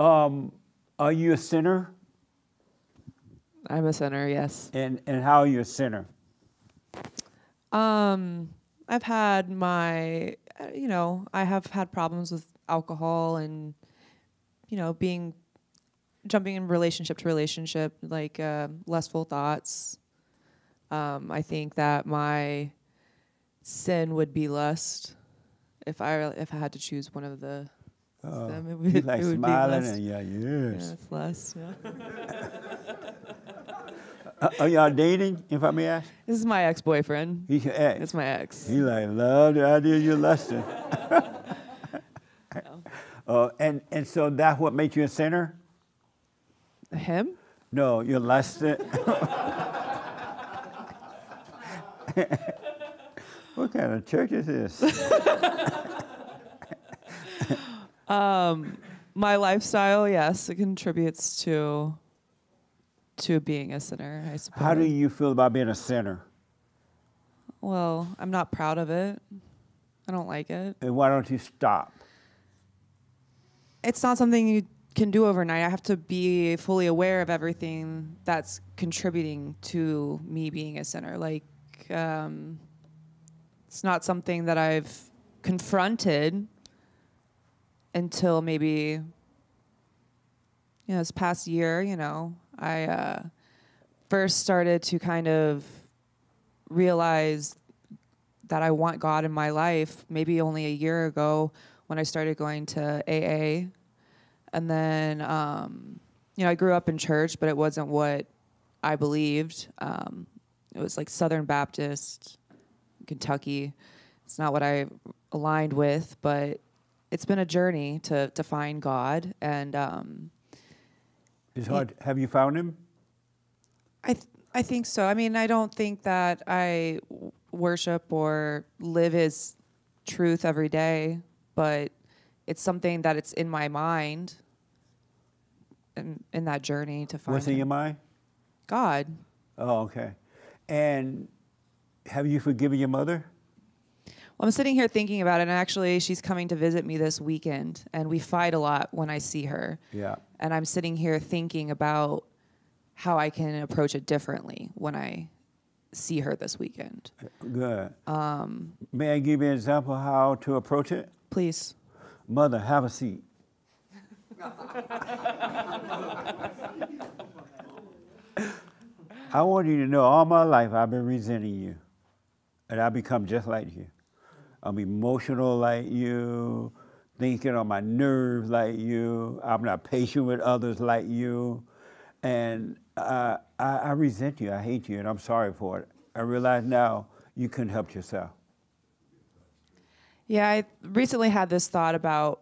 Are you a sinner? I'm a sinner, yes. And how are you a sinner? I've had my, I have had problems with alcohol and, being jumping in relationship to relationship, like lustful thoughts. I think that my sin would be lust. If I had to choose one of them, You like it would be smiling lust. and Yeah, yes. it's lust. Yeah. Are y'all dating, if I may ask? This is my ex-boyfriend. He's your ex. It's my ex. He like love the idea you're lusting. And so that's what makes you a sinner? Him? No, you're lusting. What kind of church is this? My lifestyle, yes, it contributes to being a sinner, I suppose. How do you feel about being a sinner? Well, I'm not proud of it. I don't like it. And why don't you stop? It's not something you can do overnight. I have to be fully aware of everything that's contributing to me being a sinner. Like, it's not something that I've confronted until maybe, this past year, I first started to kind of realize that I want God in my life maybe only a year ago when I started going to AA. And then, I grew up in church, but it wasn't what I believed. It was like Southern Baptist, Kentucky. It's not what I aligned with, but it's been a journey to find God. And It's hard. Have you found him? I think so. I mean, I don't think that I worship or live his truth every day, but it's something that it's in my mind and in that journey to find What's in your mind? God. Oh, okay. And have you forgiven your mother? Well, I'm sitting here thinking about it, and actually she's coming to visit me this weekend, and we fight a lot when I see her. Yeah. And I'm sitting here thinking about how I can approach it differently when I see her this weekend. Good. May I give you an example of how to approach it? Please. Mother, have a seat. I want you to know all my life I've been resenting you. And I become just like you. I'm emotional like you, thinking on my nerves like you. I'm not patient with others like you. And I resent you. I hate you, and I'm sorry for it. I realize now you couldn't help yourself. Yeah, I recently had this thought about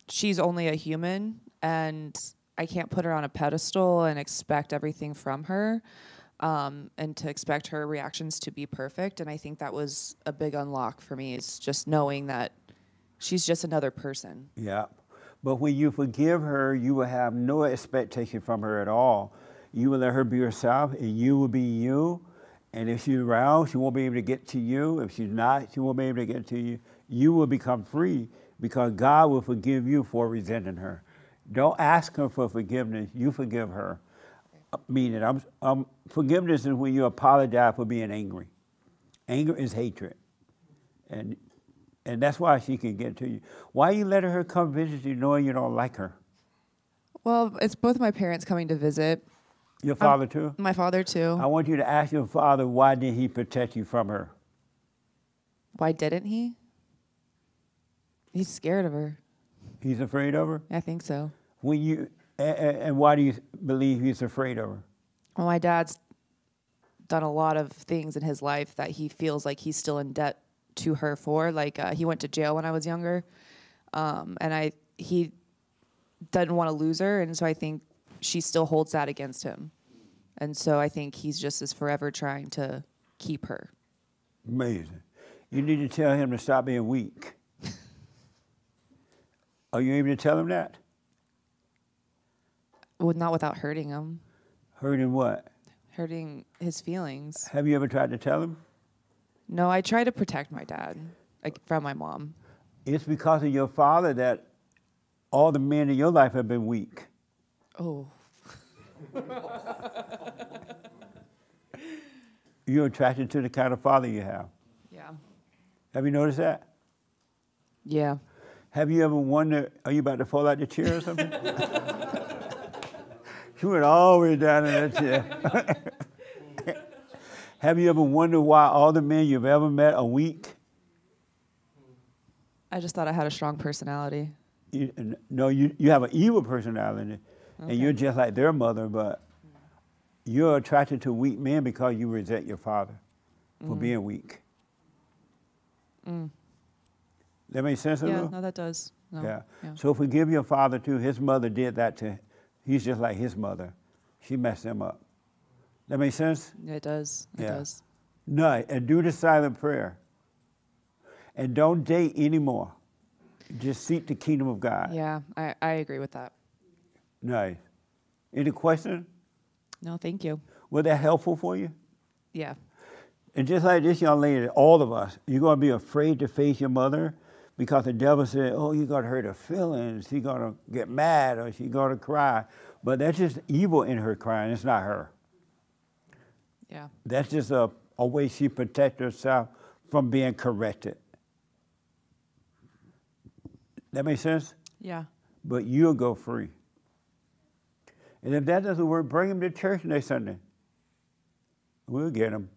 she's only a human, and I can't put her on a pedestal and expect everything from her, and to expect her reactions to be perfect. And I think that was a big unlock for me, is just knowing that she's just another person. Yeah. But when you forgive her, you will have no expectation from her at all. You will let her be herself, and you will be you. And if she's around, she won't be able to get to you. If she's not, she won't be able to get to you. You will become free because God will forgive you for resenting her. Don't ask her for forgiveness. You forgive her. Meaning, forgiveness is when you apologize for being angry. Anger is hatred. And that's why she can get to you. Why are you letting her come visit you knowing you don't like her? Well, it's both my parents coming to visit. Your father too? My father too. I want you to ask your father, why did he protect you from her? Why didn't he? He's scared of her. He's afraid of her? I think so. And why do you believe he's afraid of her? Well, my dad's done a lot of things in his life that he feels like he's still in debt to her for. Like he went to jail when I was younger, and he doesn't want to lose her, and so I think she still holds that against him. And so I think he's just is forever trying to keep her. Amazing. You need to tell him to stop being weak. Are you able to tell him that? Well, not without hurting him. Hurting what? Hurting his feelings. Have you ever tried to tell him? No, I try to protect my dad from my mom. It's because of your father that all the men in your life have been weak. Oh. You're attracted to the kind of father you have. Yeah. Have you noticed that? Yeah. Have you ever wondered, are you about to fall out the chair or something? She went all the way down in that chair. Have you ever wondered why all the men you've ever met are weak? I just thought I had a strong personality. No, you have an evil personality, Okay. and you're just like their mother, but you're attracted to weak men because you resent your father for being weak. That makes sense, Yeah, Lou? no, that does. No. Yeah. Yeah. So forgive your father too. His mother did that to. He's just like his mother. She messed him up. That makes sense? It does. It Yeah. does. No, and do the silent prayer. And don't date anymore. Just seek the kingdom of God. Yeah, I agree with that. Nice. Any question? No, thank you. Was that helpful for you? Yeah. And just like this young lady, all of us, you're going to be afraid to face your mother because the devil said, oh, you're going to hurt her feelings. She's going to get mad or she's going to cry. But that's just evil in her crying. It's not her. Yeah. That's just a way she protects herself from being corrected. That makes sense? Yeah. But you'll go free. And if that doesn't work, bring him to church next Sunday. We'll get him.